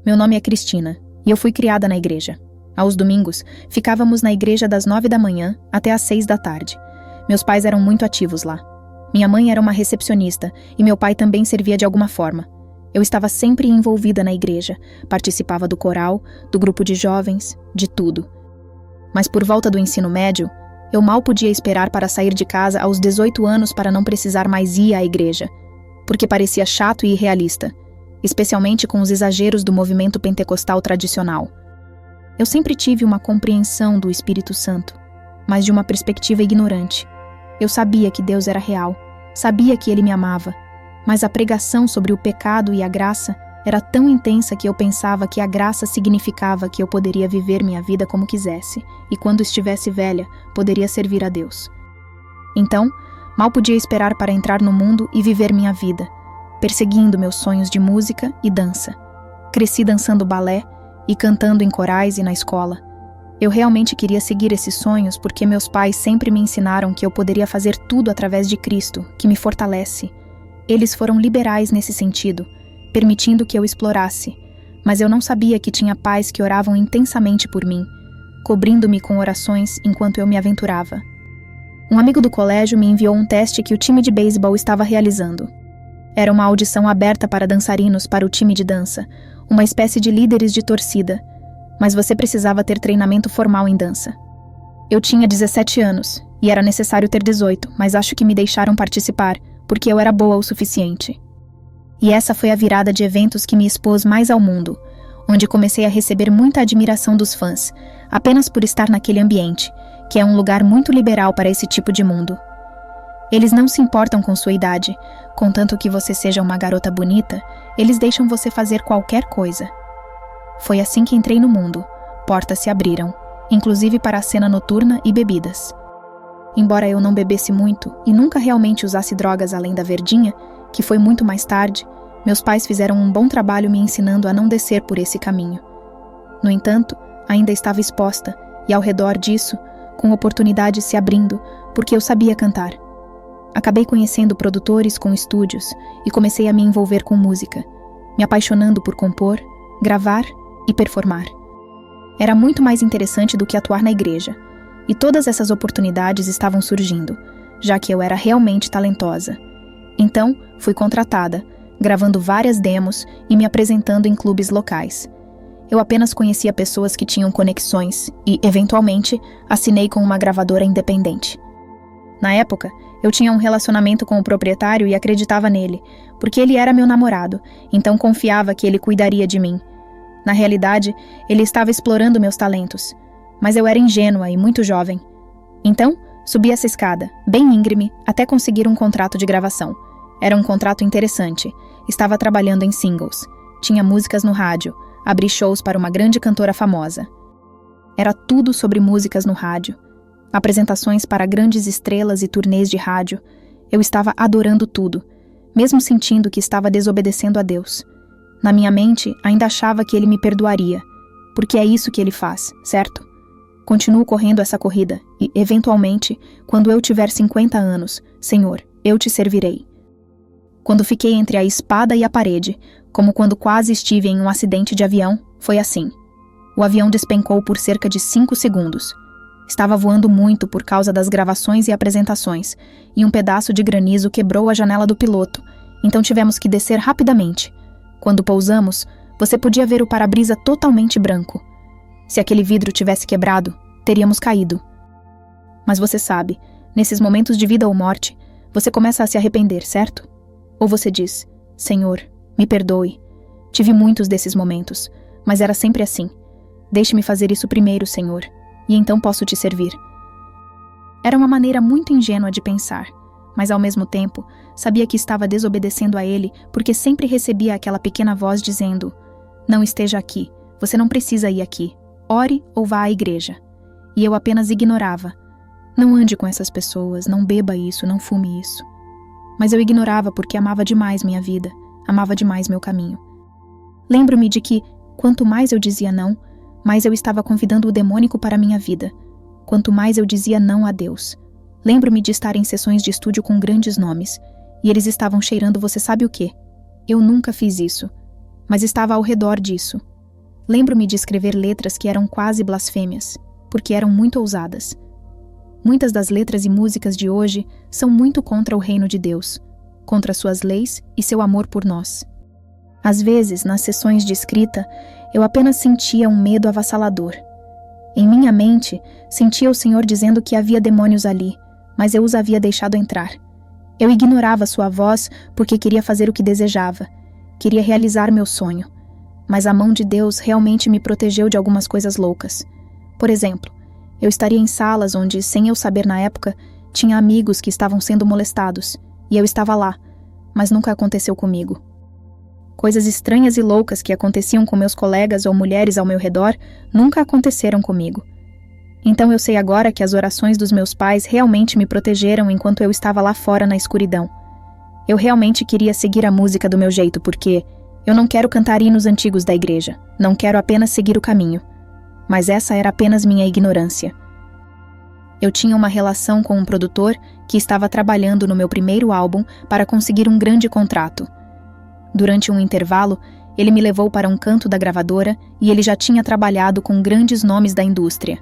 Meu nome é Cristina e eu fui criada na igreja. Aos domingos, ficávamos na igreja das 9 da manhã até às 6 da tarde. Meus pais eram muito ativos lá. Minha mãe era uma recepcionista e meu pai também servia de alguma forma. Eu estava sempre envolvida na igreja, participava do coral, do grupo de jovens, de tudo. Mas por volta do ensino médio, eu mal podia esperar para sair de casa aos 18 anos para não precisar mais ir à igreja, porque parecia chato e irrealista, especialmente com os exageros do movimento pentecostal tradicional. Eu sempre tive uma compreensão do Espírito Santo, mas de uma perspectiva ignorante. Eu sabia que Deus era real, sabia que Ele me amava, mas a pregação sobre o pecado e a graça era tão intensa que eu pensava que a graça significava que eu poderia viver minha vida como quisesse, e quando estivesse velha, poderia servir a Deus. Então, mal podia esperar para entrar no mundo e viver minha vida, perseguindo meus sonhos de música e dança. Cresci dançando balé e cantando em corais e na escola. Eu realmente queria seguir esses sonhos porque meus pais sempre me ensinaram que eu poderia fazer tudo através de Cristo, que me fortalece. Eles foram liberais nesse sentido, permitindo que eu explorasse, mas eu não sabia que tinha pais que oravam intensamente por mim, cobrindo-me com orações enquanto eu me aventurava. Um amigo do colégio me enviou um teste que o time de beisebol estava realizando. Era uma audição aberta para dançarinos para o time de dança, uma espécie de líderes de torcida, mas você precisava ter treinamento formal em dança. Eu tinha 17 anos, e era necessário ter 18, mas acho que me deixaram participar, porque eu era boa o suficiente. E essa foi a virada de eventos que me expôs mais ao mundo, onde comecei a receber muita admiração dos fãs, apenas por estar naquele ambiente, que é um lugar muito liberal para esse tipo de mundo. Eles não se importam com sua idade, contanto que você seja uma garota bonita, eles deixam você fazer qualquer coisa. Foi assim que entrei no mundo, portas se abriram, inclusive para a cena noturna e bebidas. Embora eu não bebesse muito e nunca realmente usasse drogas além da verdinha, que foi muito mais tarde, meus pais fizeram um bom trabalho me ensinando a não descer por esse caminho. No entanto, ainda estava exposta, e ao redor disso, com oportunidades se abrindo, porque eu sabia cantar. Acabei conhecendo produtores com estúdios e comecei a me envolver com música, me apaixonando por compor, gravar e performar. Era muito mais interessante do que atuar na igreja, e todas essas oportunidades estavam surgindo, já que eu era realmente talentosa. Então, fui contratada, gravando várias demos e me apresentando em clubes locais. Eu apenas conhecia pessoas que tinham conexões e, eventualmente, assinei com uma gravadora independente. Na época, eu tinha um relacionamento com o proprietário e acreditava nele, porque ele era meu namorado, então confiava que ele cuidaria de mim. Na realidade, ele estava explorando meus talentos, mas eu era ingênua e muito jovem. Então, subi essa escada, bem íngreme, até conseguir um contrato de gravação. Era um contrato interessante. Estava trabalhando em singles. Tinha músicas no rádio. Abri shows para uma grande cantora famosa. Era tudo sobre músicas no rádio. Apresentações para grandes estrelas e turnês de rádio. Eu estava adorando tudo, mesmo sentindo que estava desobedecendo a Deus. Na minha mente, ainda achava que Ele me perdoaria, porque é isso que Ele faz, certo? Continuo correndo essa corrida e, eventualmente, quando eu tiver 50 anos, Senhor, eu te servirei. Quando fiquei entre a espada e a parede, como quando quase estive em um acidente de avião, foi assim. O avião despencou por cerca de 5 segundos. Estava voando muito por causa das gravações e apresentações, e um pedaço de granizo quebrou a janela do piloto, então tivemos que descer rapidamente. Quando pousamos, você podia ver o para-brisa totalmente branco. Se aquele vidro tivesse quebrado, teríamos caído. Mas você sabe, nesses momentos de vida ou morte, você começa a se arrepender, certo? Ou você diz, Senhor, me perdoe. Tive muitos desses momentos, mas era sempre assim. Deixe-me fazer isso primeiro, Senhor, e então posso te servir. Era uma maneira muito ingênua de pensar, mas ao mesmo tempo, sabia que estava desobedecendo a Ele porque sempre recebia aquela pequena voz dizendo, não esteja aqui, você não precisa ir aqui, ore ou vá à igreja. E eu apenas ignorava. Não ande com essas pessoas, não beba isso, não fume isso. Mas eu ignorava porque amava demais minha vida, amava demais meu caminho. Lembro-me de que, quanto mais eu dizia não, mais eu estava convidando o demônico para minha vida. Quanto mais eu dizia não a Deus. Lembro-me de estar em sessões de estúdio com grandes nomes, e eles estavam cheirando você sabe o quê? Eu nunca fiz isso, mas estava ao redor disso, Lembro-me de escrever letras que eram quase blasfêmias, porque eram muito ousadas. Muitas das letras e músicas de hoje são muito contra o reino de Deus, contra suas leis e seu amor por nós. Às vezes, nas sessões de escrita, eu apenas sentia um medo avassalador. Em minha mente, sentia o Senhor dizendo que havia demônios ali, mas eu os havia deixado entrar. Eu ignorava sua voz porque queria fazer o que desejava, queria realizar meu sonho. Mas a mão de Deus realmente me protegeu de algumas coisas loucas. Por exemplo, eu estaria em salas onde, sem eu saber na época, tinha amigos que estavam sendo molestados, e eu estava lá, mas nunca aconteceu comigo. Coisas estranhas e loucas que aconteciam com meus colegas ou mulheres ao meu redor nunca aconteceram comigo. Então eu sei agora que as orações dos meus pais realmente me protegeram enquanto eu estava lá fora na escuridão. Eu realmente queria seguir a música do meu jeito porque eu não quero cantar hinos antigos da igreja, não quero apenas seguir o caminho. Mas essa era apenas minha ignorância. Eu tinha uma relação com um produtor que estava trabalhando no meu primeiro álbum para conseguir um grande contrato. Durante um intervalo, ele me levou para um canto da gravadora e ele já tinha trabalhado com grandes nomes da indústria.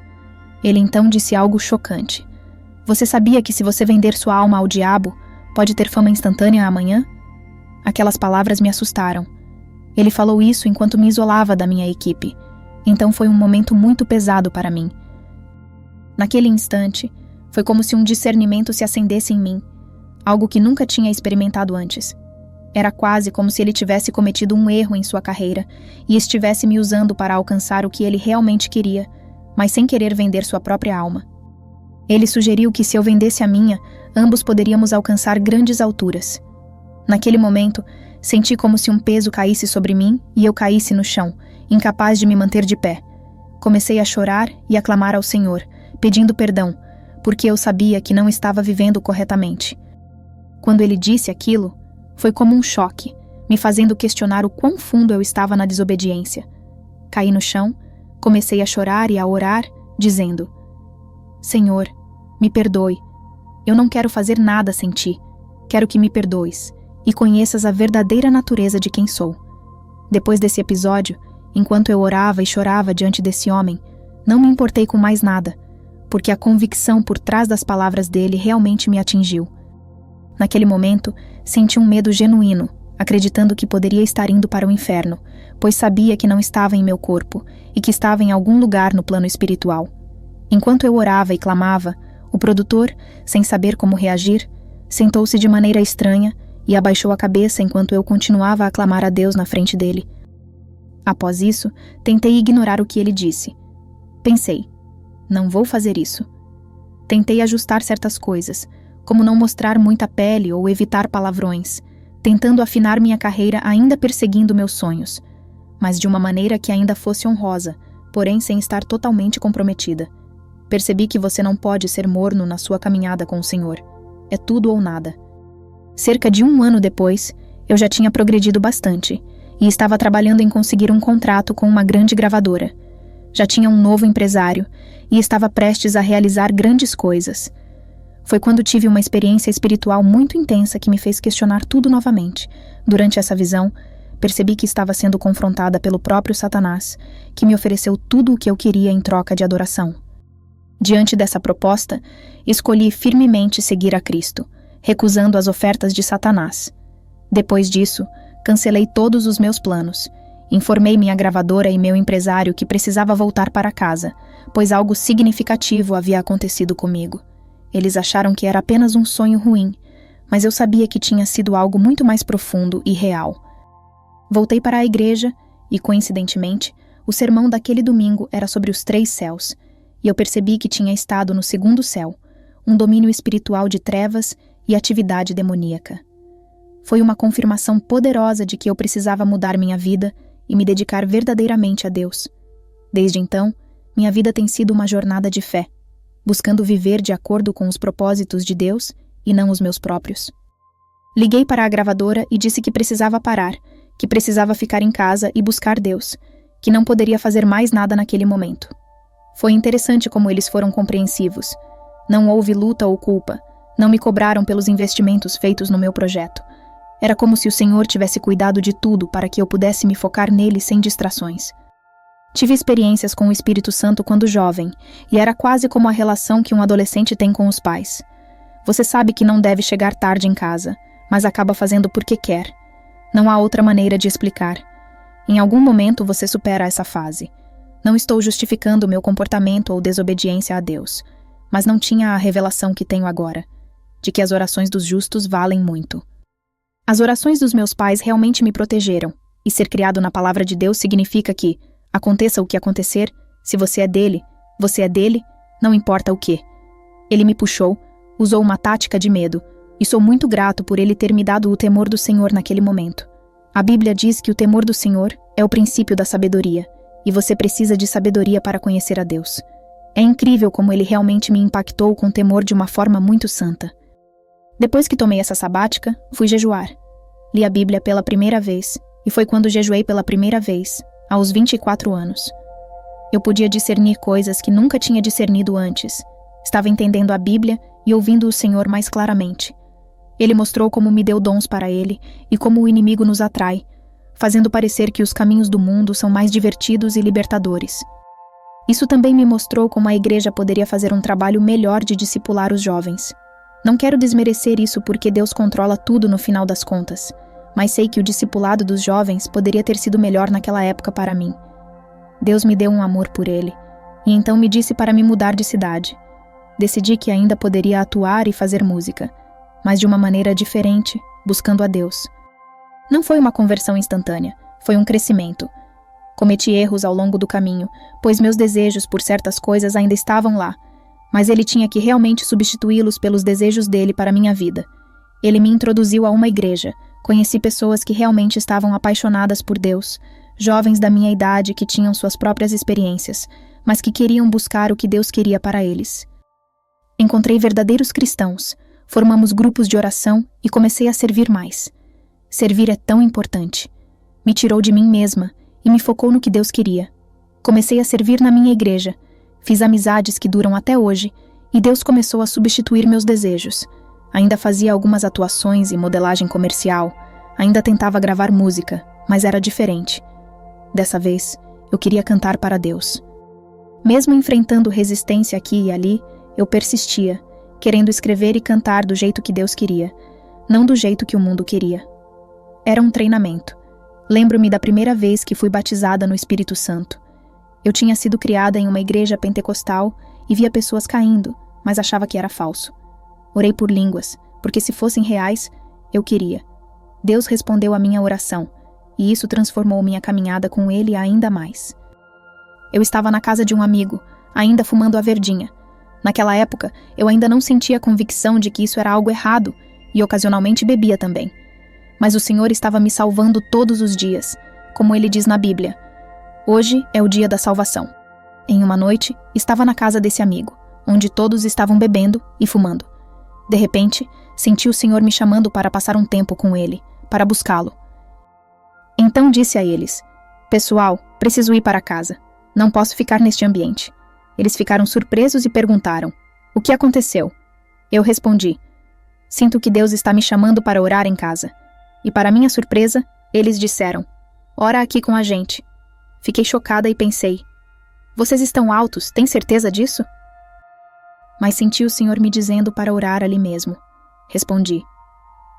Ele então disse algo chocante. Você sabia que se você vender sua alma ao diabo, pode ter fama instantânea amanhã? Aquelas palavras me assustaram. Ele falou isso enquanto me isolava da minha equipe. Então foi um momento muito pesado para mim. Naquele instante, foi como se um discernimento se acendesse em mim, algo que nunca tinha experimentado antes. Era quase como se ele tivesse cometido um erro em sua carreira e estivesse me usando para alcançar o que ele realmente queria, mas sem querer vender sua própria alma. Ele sugeriu que se eu vendesse a minha, ambos poderíamos alcançar grandes alturas. Naquele momento, senti como se um peso caísse sobre mim e eu caísse no chão, incapaz de me manter de pé. Comecei a chorar e a clamar ao Senhor, pedindo perdão, porque eu sabia que não estava vivendo corretamente. Quando ele disse aquilo, foi como um choque, me fazendo questionar o quão fundo eu estava na desobediência. Caí no chão, comecei a chorar e a orar, dizendo: Senhor, me perdoe. Eu não quero fazer nada sem ti. Quero que me perdoes e conheças a verdadeira natureza de quem sou. Depois desse episódio, enquanto eu orava e chorava diante desse homem, não me importei com mais nada, porque a convicção por trás das palavras dele realmente me atingiu. Naquele momento, senti um medo genuíno, acreditando que poderia estar indo para o inferno, pois sabia que não estava em meu corpo e que estava em algum lugar no plano espiritual. Enquanto eu orava e clamava, o produtor, sem saber como reagir, sentou-se de maneira estranha e abaixou a cabeça enquanto eu continuava a clamar a Deus na frente dele. Após isso, tentei ignorar o que ele disse. Pensei, não vou fazer isso. Tentei ajustar certas coisas, como não mostrar muita pele ou evitar palavrões, tentando afinar minha carreira ainda perseguindo meus sonhos, mas de uma maneira que ainda fosse honrosa, porém sem estar totalmente comprometida. Percebi que você não pode ser morno na sua caminhada com o Senhor. É tudo ou nada. Cerca de 1 ano depois, eu já tinha progredido bastante e estava trabalhando em conseguir um contrato com uma grande gravadora. Já tinha um novo empresário e estava prestes a realizar grandes coisas. Foi quando tive uma experiência espiritual muito intensa que me fez questionar tudo novamente. Durante essa visão, percebi que estava sendo confrontada pelo próprio Satanás, que me ofereceu tudo o que eu queria em troca de adoração. Diante dessa proposta, escolhi firmemente seguir a Cristo, recusando as ofertas de Satanás. Depois disso, cancelei todos os meus planos. Informei minha gravadora e meu empresário que precisava voltar para casa, pois algo significativo havia acontecido comigo. Eles acharam que era apenas um sonho ruim, mas eu sabia que tinha sido algo muito mais profundo e real. Voltei para a igreja e, coincidentemente, o sermão daquele domingo era sobre os 3 céus, e eu percebi que tinha estado no 2º céu, um domínio espiritual de trevas e atividade demoníaca. Foi uma confirmação poderosa de que eu precisava mudar minha vida e me dedicar verdadeiramente a Deus. Desde então, minha vida tem sido uma jornada de fé, buscando viver de acordo com os propósitos de Deus e não os meus próprios. Liguei para a gravadora e disse que precisava parar, que precisava ficar em casa e buscar Deus, que não poderia fazer mais nada naquele momento. Foi interessante como eles foram compreensivos. Não houve luta ou culpa, não me cobraram pelos investimentos feitos no meu projeto. Era como se o Senhor tivesse cuidado de tudo para que eu pudesse me focar nele sem distrações. Tive experiências com o Espírito Santo quando jovem, e era quase como a relação que um adolescente tem com os pais. Você sabe que não deve chegar tarde em casa, mas acaba fazendo porque quer. Não há outra maneira de explicar. Em algum momento você supera essa fase. Não estou justificando meu comportamento ou desobediência a Deus, mas não tinha a revelação que tenho agora, de que as orações dos justos valem muito. As orações dos meus pais realmente me protegeram, e ser criado na palavra de Deus significa que, aconteça o que acontecer, se você é dele, não importa o que. Ele me puxou, usou uma tática de medo, e sou muito grato por ele ter me dado o temor do Senhor naquele momento. A Bíblia diz que o temor do Senhor é o princípio da sabedoria, e você precisa de sabedoria para conhecer a Deus. É incrível como ele realmente me impactou com temor de uma forma muito santa. Depois que tomei essa sabática, fui jejuar. Li a Bíblia pela primeira vez, e foi quando jejuei pela primeira vez, aos 24 anos. Eu podia discernir coisas que nunca tinha discernido antes. Estava entendendo a Bíblia e ouvindo o Senhor mais claramente. Ele mostrou como me deu dons para ele e como o inimigo nos atrai, fazendo parecer que os caminhos do mundo são mais divertidos e libertadores. Isso também me mostrou como a igreja poderia fazer um trabalho melhor de discipular os jovens. Não quero desmerecer isso porque Deus controla tudo no final das contas, mas sei que o discipulado dos jovens poderia ter sido melhor naquela época para mim. Deus me deu um amor por ele, e então me disse para me mudar de cidade. Decidi que ainda poderia atuar e fazer música, mas de uma maneira diferente, buscando a Deus. Não foi uma conversão instantânea, foi um crescimento. Cometi erros ao longo do caminho, pois meus desejos por certas coisas ainda estavam lá, mas ele tinha que realmente substituí-los pelos desejos dele para minha vida. Ele me introduziu a uma igreja, conheci pessoas que realmente estavam apaixonadas por Deus, jovens da minha idade que tinham suas próprias experiências, mas que queriam buscar o que Deus queria para eles. Encontrei verdadeiros cristãos, formamos grupos de oração e comecei a servir mais. Servir é tão importante. Me tirou de mim mesma e me focou no que Deus queria. Comecei a servir na minha igreja, fiz amizades que duram até hoje e Deus começou a substituir meus desejos. Ainda fazia algumas atuações e modelagem comercial, ainda tentava gravar música, mas era diferente. Dessa vez, eu queria cantar para Deus. Mesmo enfrentando resistência aqui e ali, eu persistia, querendo escrever e cantar do jeito que Deus queria, não do jeito que o mundo queria. Era um treinamento. Lembro-me da primeira vez que fui batizada no Espírito Santo. Eu tinha sido criada em uma igreja pentecostal e via pessoas caindo, mas achava que era falso. Orei por línguas, porque se fossem reais, eu queria. Deus respondeu à minha oração, e isso transformou minha caminhada com Ele ainda mais. Eu estava na casa de um amigo, ainda fumando a verdinha. Naquela época, eu ainda não sentia a convicção de que isso era algo errado, e ocasionalmente bebia também. Mas o Senhor estava me salvando todos os dias, como Ele diz na Bíblia. Hoje é o dia da salvação. Em uma noite, estava na casa desse amigo, onde todos estavam bebendo e fumando. De repente, senti o Senhor me chamando para passar um tempo com Ele, para buscá-lo. Então disse a eles: "Pessoal, preciso ir para casa. Não posso ficar neste ambiente." Eles ficaram surpresos e perguntaram: "O que aconteceu?" Eu respondi: "Sinto que Deus está me chamando para orar em casa." E para minha surpresa, eles disseram: "Ora aqui com a gente." Fiquei chocada e pensei: "Vocês estão altos, tem certeza disso?" Mas senti o Senhor me dizendo para orar ali mesmo. Respondi: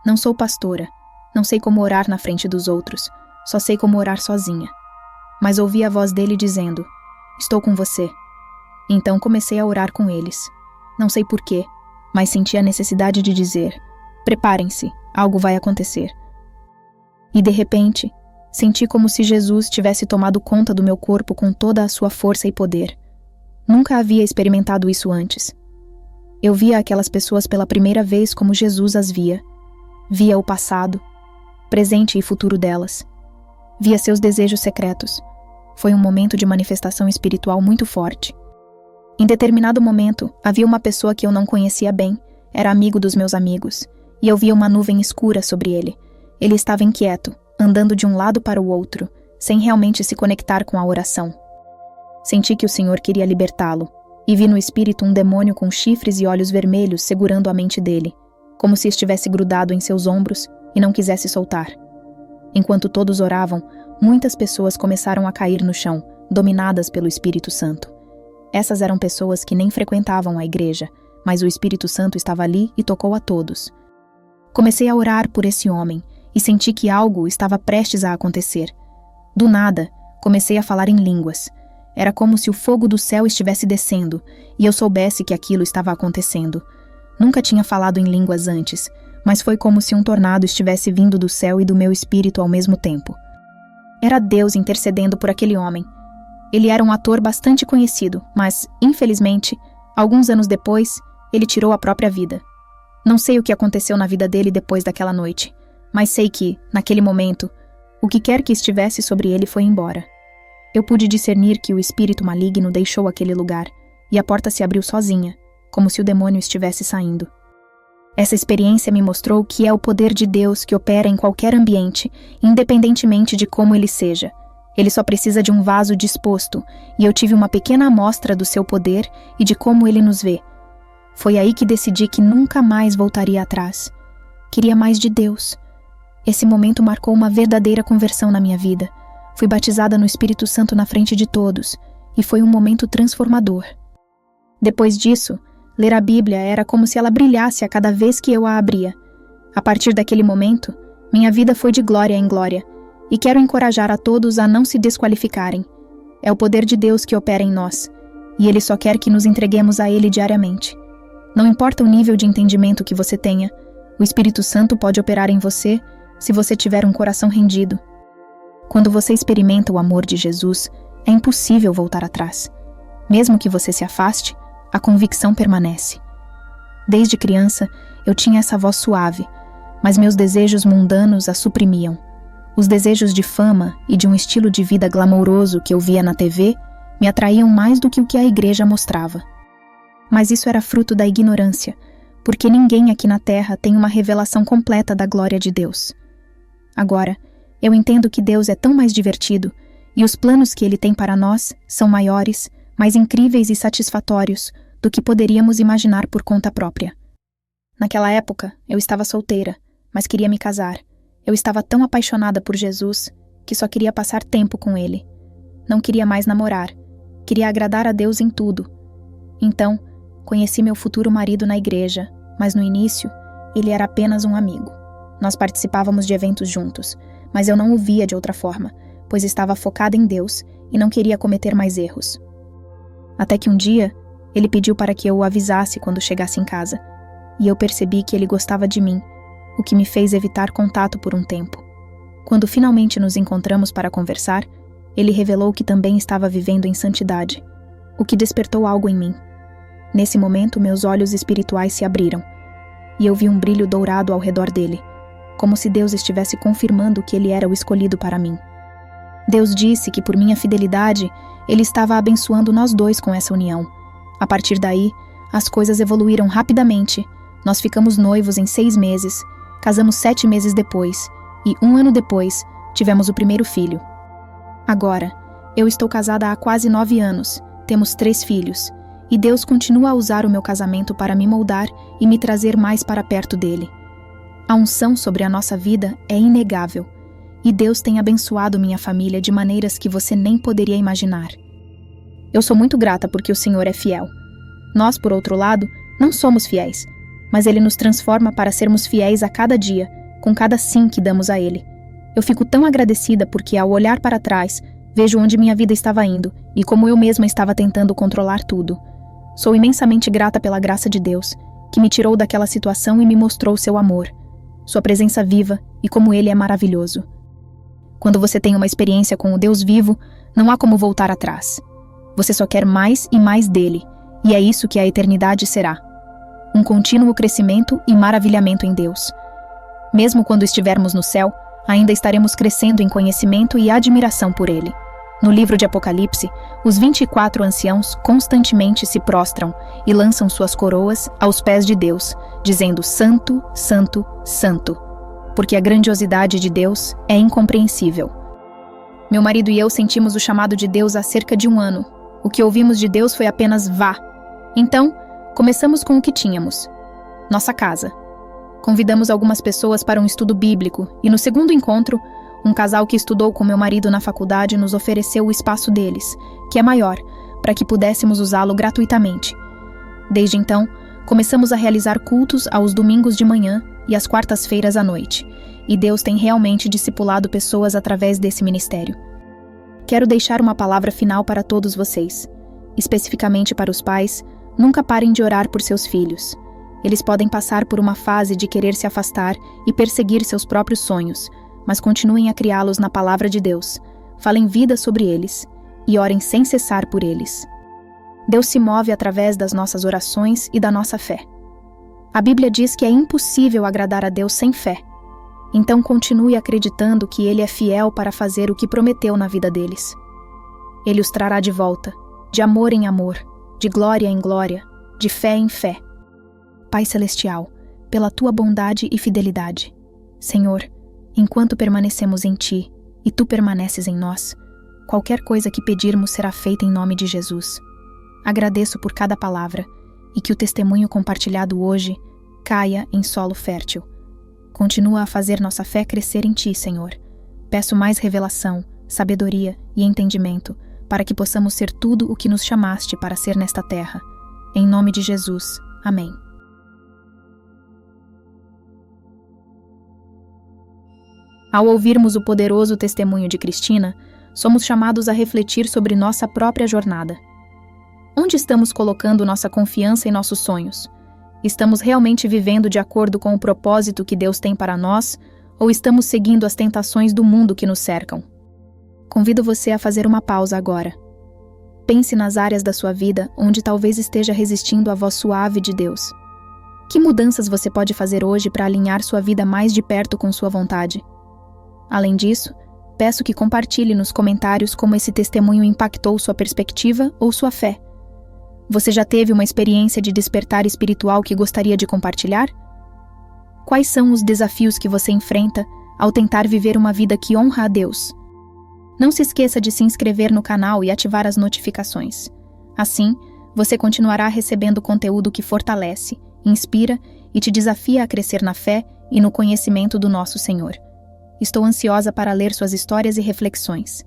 "Não sou pastora, não sei como orar na frente dos outros, só sei como orar sozinha." Mas ouvi a voz dele dizendo: "Estou com você." Então comecei a orar com eles. Não sei porquê, mas senti a necessidade de dizer: "Preparem-se, algo vai acontecer." E de repente, senti como se Jesus tivesse tomado conta do meu corpo com toda a sua força e poder. Nunca havia experimentado isso antes. Eu via aquelas pessoas pela primeira vez como Jesus as via. Via o passado, presente e futuro delas. Via seus desejos secretos. Foi um momento de manifestação espiritual muito forte. Em determinado momento, havia uma pessoa que eu não conhecia bem, era amigo dos meus amigos, e eu via uma nuvem escura sobre ele. Ele estava inquieto, andando de um lado para o outro, sem realmente se conectar com a oração. Senti que o Senhor queria libertá-lo, e vi no espírito um demônio com chifres e olhos vermelhos segurando a mente dele, como se estivesse grudado em seus ombros e não quisesse soltar. Enquanto todos oravam, muitas pessoas começaram a cair no chão, dominadas pelo Espírito Santo. Essas eram pessoas que nem frequentavam a igreja, mas o Espírito Santo estava ali e tocou a todos. Comecei a orar por esse homem e senti que algo estava prestes a acontecer. Do nada, comecei a falar em línguas. Era como se o fogo do céu estivesse descendo e eu soubesse que aquilo estava acontecendo. Nunca tinha falado em línguas antes, mas foi como se um tornado estivesse vindo do céu e do meu espírito ao mesmo tempo. Era Deus intercedendo por aquele homem. Ele era um ator bastante conhecido, mas, infelizmente, alguns anos depois, ele tirou a própria vida. Não sei o que aconteceu na vida dele depois daquela noite, mas sei que, naquele momento, o que quer que estivesse sobre ele foi embora. Eu pude discernir que o espírito maligno deixou aquele lugar e a porta se abriu sozinha, como se o demônio estivesse saindo. Essa experiência me mostrou que é o poder de Deus que opera em qualquer ambiente, independentemente de como ele seja. Ele só precisa de um vaso disposto, e eu tive uma pequena amostra do seu poder e de como ele nos vê. Foi aí que decidi que nunca mais voltaria atrás. Queria mais de Deus. Esse momento marcou uma verdadeira conversão na minha vida. Fui batizada no Espírito Santo na frente de todos, e foi um momento transformador. Depois disso, ler a Bíblia era como se ela brilhasse a cada vez que eu a abria. A partir daquele momento, minha vida foi de glória em glória, e quero encorajar a todos a não se desqualificarem. É o poder de Deus que opera em nós, e Ele só quer que nos entreguemos a Ele diariamente. Não importa o nível de entendimento que você tenha, o Espírito Santo pode operar em você se você tiver um coração rendido. Quando você experimenta o amor de Jesus, é impossível voltar atrás. Mesmo que você se afaste, a convicção permanece. Desde criança, eu tinha essa voz suave, mas meus desejos mundanos a suprimiam. Os desejos de fama e de um estilo de vida glamouroso que eu via na TV me atraíam mais do que o que a igreja mostrava. Mas isso era fruto da ignorância, porque ninguém aqui na Terra tem uma revelação completa da glória de Deus. Agora, eu entendo que Deus é tão mais divertido e os planos que Ele tem para nós são maiores, mais incríveis e satisfatórios do que poderíamos imaginar por conta própria. Naquela época, eu estava solteira, mas queria me casar. Eu estava tão apaixonada por Jesus que só queria passar tempo com Ele. Não queria mais namorar. Queria agradar a Deus em tudo. Então, conheci meu futuro marido na igreja, mas no início, ele era apenas um amigo. Nós participávamos de eventos juntos, mas eu não o via de outra forma, pois estava focada em Deus e não queria cometer mais erros. Até que um dia, ele pediu para que eu o avisasse quando chegasse em casa, e eu percebi que ele gostava de mim, o que me fez evitar contato por um tempo. Quando finalmente nos encontramos para conversar, ele revelou que também estava vivendo em santidade, o que despertou algo em mim. Nesse momento, meus olhos espirituais se abriram, e eu vi um brilho dourado ao redor dele, como se Deus estivesse confirmando que ele era o escolhido para mim. Deus disse que por minha fidelidade, Ele estava abençoando nós dois com essa união. A partir daí, as coisas evoluíram rapidamente. Nós ficamos noivos em 6 meses, casamos 7 meses depois, e 1 ano depois, tivemos o primeiro filho. Agora, eu estou casada há quase 9 anos, temos 3 filhos, e Deus continua a usar o meu casamento para me moldar e me trazer mais para perto dele. A unção sobre a nossa vida é inegável, e Deus tem abençoado minha família de maneiras que você nem poderia imaginar. Eu sou muito grata porque o Senhor é fiel. Nós, por outro lado, não somos fiéis, mas Ele nos transforma para sermos fiéis a cada dia, com cada sim que damos a Ele. Eu fico tão agradecida porque, ao olhar para trás, vejo onde minha vida estava indo e como eu mesma estava tentando controlar tudo. Sou imensamente grata pela graça de Deus, que me tirou daquela situação e me mostrou seu amor, sua presença viva e como Ele é maravilhoso. Quando você tem uma experiência com o Deus vivo, não há como voltar atrás. Você só quer mais e mais dele, e é isso que a eternidade será. Um contínuo crescimento e maravilhamento em Deus. Mesmo quando estivermos no céu, ainda estaremos crescendo em conhecimento e admiração por Ele. No livro de Apocalipse, os 24 anciãos constantemente se prostram e lançam suas coroas aos pés de Deus, dizendo: Santo, Santo, Santo, porque a grandiosidade de Deus é incompreensível. Meu marido e eu sentimos o chamado de Deus há cerca de 1 ano. O que ouvimos de Deus foi apenas vá. Então, começamos com o que tínhamos: nossa casa. Convidamos algumas pessoas para um estudo bíblico e no segundo encontro, Um casal que estudou com meu marido na faculdade nos ofereceu o espaço deles, que é maior, para que pudéssemos usá-lo gratuitamente. Desde então, começamos a realizar cultos aos domingos de manhã e às quartas-feiras à noite, e Deus tem realmente discipulado pessoas através desse ministério. Quero deixar uma palavra final para todos vocês. Especificamente para os pais, nunca parem de orar por seus filhos. Eles podem passar por uma fase de querer se afastar e perseguir seus próprios sonhos, mas continuem a criá-los na palavra de Deus. Falem vida sobre eles e orem sem cessar por eles. Deus se move através das nossas orações e da nossa fé. A Bíblia diz que é impossível agradar a Deus sem fé. Então continue acreditando que Ele é fiel para fazer o que prometeu na vida deles. Ele os trará de volta, de amor em amor, de glória em glória, de fé em fé. Pai Celestial, pela Tua bondade e fidelidade, Senhor, enquanto permanecemos em Ti e Tu permaneces em nós, qualquer coisa que pedirmos será feita em nome de Jesus. Agradeço por cada palavra e que o testemunho compartilhado hoje caia em solo fértil. Continua a fazer nossa fé crescer em Ti, Senhor. Peço mais revelação, sabedoria e entendimento para que possamos ser tudo o que nos chamaste para ser nesta terra. Em nome de Jesus. Amém. Ao ouvirmos o poderoso testemunho de Cristina, somos chamados a refletir sobre nossa própria jornada. Onde estamos colocando nossa confiança e nossos sonhos? Estamos realmente vivendo de acordo com o propósito que Deus tem para nós, ou estamos seguindo as tentações do mundo que nos cercam? Convido você a fazer uma pausa agora. Pense nas áreas da sua vida onde talvez esteja resistindo à voz suave de Deus. Que mudanças você pode fazer hoje para alinhar sua vida mais de perto com sua vontade? Além disso, peço que compartilhe nos comentários como esse testemunho impactou sua perspectiva ou sua fé. Você já teve uma experiência de despertar espiritual que gostaria de compartilhar? Quais são os desafios que você enfrenta ao tentar viver uma vida que honra a Deus? Não se esqueça de se inscrever no canal e ativar as notificações. Assim, você continuará recebendo conteúdo que fortalece, inspira e te desafia a crescer na fé e no conhecimento do nosso Senhor. Estou ansiosa para ler suas histórias e reflexões.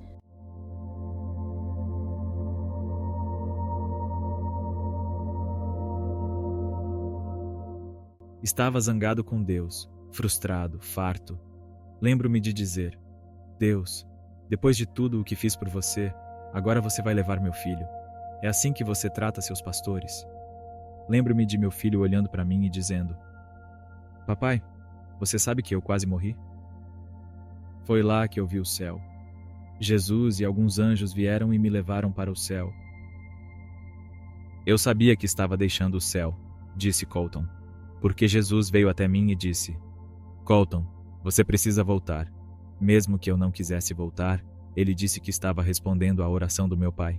Estava zangado com Deus, frustrado, farto. Lembro-me de dizer: Deus, depois de tudo o que fiz por você, agora você vai levar meu filho. É assim que você trata seus pastores? Lembro-me de meu filho olhando para mim e dizendo: Papai, você sabe que eu quase morri? Foi lá que eu vi o céu. Jesus e alguns anjos vieram e me levaram para o céu. Eu sabia que estava deixando o céu, disse Colton, porque Jesus veio até mim e disse: Colton, você precisa voltar. Mesmo que eu não quisesse voltar, ele disse que estava respondendo à oração do meu pai.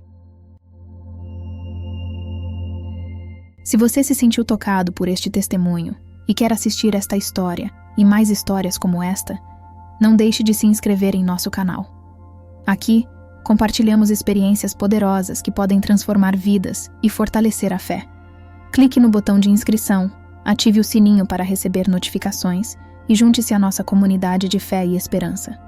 Se você se sentiu tocado por este testemunho e quer assistir esta história e mais histórias como esta, não deixe de se inscrever em nosso canal. Aqui, compartilhamos experiências poderosas que podem transformar vidas e fortalecer a fé. Clique no botão de inscrição, ative o sininho para receber notificações e junte-se à nossa comunidade de fé e esperança.